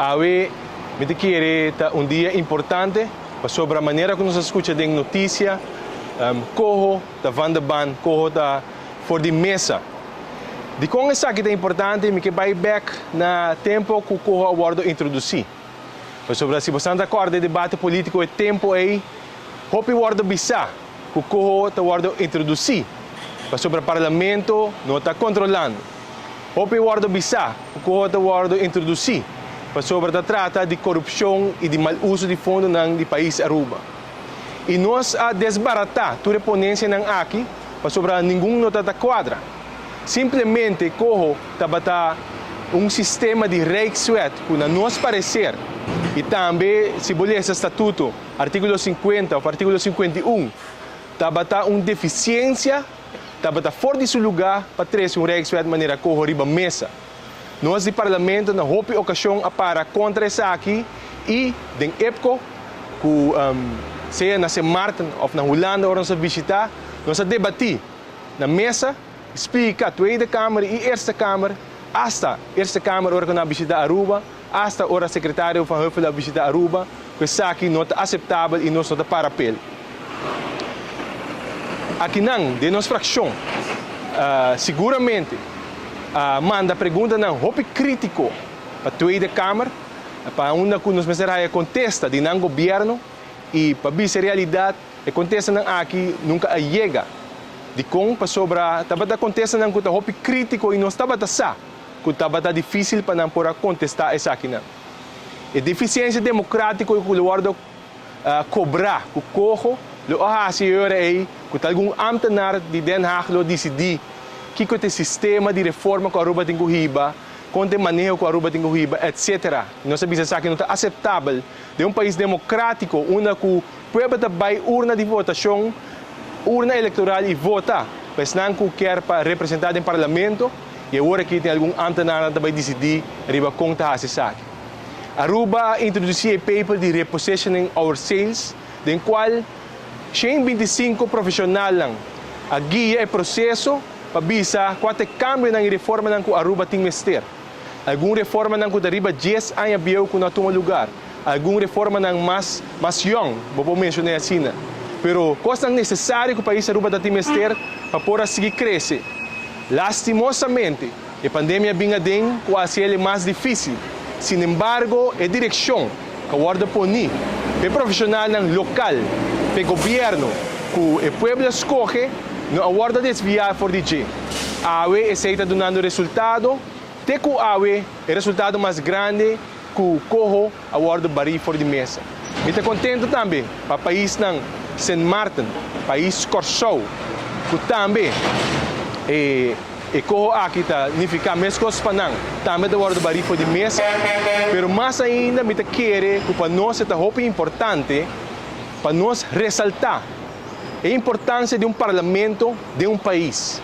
Hoy me te quiere un día importante sobre la manera que nos escucha de noticia, cojo da van de ban, cojo da for de mesa. De com essa que é importante, me que vai back na tempo que o cojo abordo introduzir. Sobre se você está acordo de debate político é tempo aí, hope abordo bisa, que o cojo está abordo introduzir. Sobre o parlamento não está controlando. Hope abordo bisa, que o cojo está abordo introduzir. Sobre a trata de corrupção e de mau uso de fundo no país Aruba. E nós a desbaratar toda a ponência aqui, sobre nenhum nota da quadra. Simplesmente cojo tabata sistema de Rijkswet que na nosso parecer e também se bolhe esse estatuto, artigo 50 ou artigo 51, tabata deficiência, tabata fora de seu lugar para trazer Rijkswet de maneira cojo riba mesa. Nós de parlamento na houve ocasião para contra essa aqui e den época que seja na Martin ou na Holanda ou nós visitar, nós debatir na mesa, explica a Tweede Kamer e Eerste Kamer, hasta Eerste Kamer ora na visita Aruba, hasta ora secretário van Heuvel da visita Aruba, que essa aqui não é aceitável e nós não é para apelo. Aqui não, de nossa fração, seguramente manda pergunta não, hope crítico para a Tweede Kamer, para onde que nos mensagens contesta de não governo e para ver se a realidade contesta não aqui nunca chega. De como para sobre tabata contesta não que hope crítico e nós tabata sa, que tabata difícil para não poder contestar essa aqui não. E deficiência democrática que o guarda cobrar, que corro, o senhor aí, que algum ambtenaar de Den Haag lo decidir que o sistema de reforma que a Aruba tem corriba, com o manejo que a Aruba tem corriba, etc. Nós sabemos que não está aceitável de país democrático, onde o povo vai urna de votação, urna eleitoral e vota, mas não quer para representar no parlamento, e agora que tem algum ambtenaar que vai decidir, arriba conta essa sak. Aruba introduziu o paper de repositioning our sales, do qual 125 profissionais a guia o processo para bisa quanto cambio na reforma que Aruba tem mestre. Alguma reforma que arriba 10 anos viu que não toma lugar. Alguma reforma mais young, vou mencionar assim. Pero coisa necessária que o país Aruba tem mestre para poder seguir crescer. Lastimosamente, a pandemia vinha dentro com a ser mais difícil. Sin embargo, a direção que o guarda poni, o profissional local, o governo que o povo escolhe, não aguarda desviar por DJ. A AUE está dando resultado, até que a AUE é o resultado mais grande que o cojo aguarda bari por de mesa. E estou contente também para o país de St. Martin, país Corsou, que também cojo aqui está significa mais coisas para não, também aguarda bari por de mesa, mas mais ainda me quer que para nós é importante para nós ressaltar a importância de parlamento de país.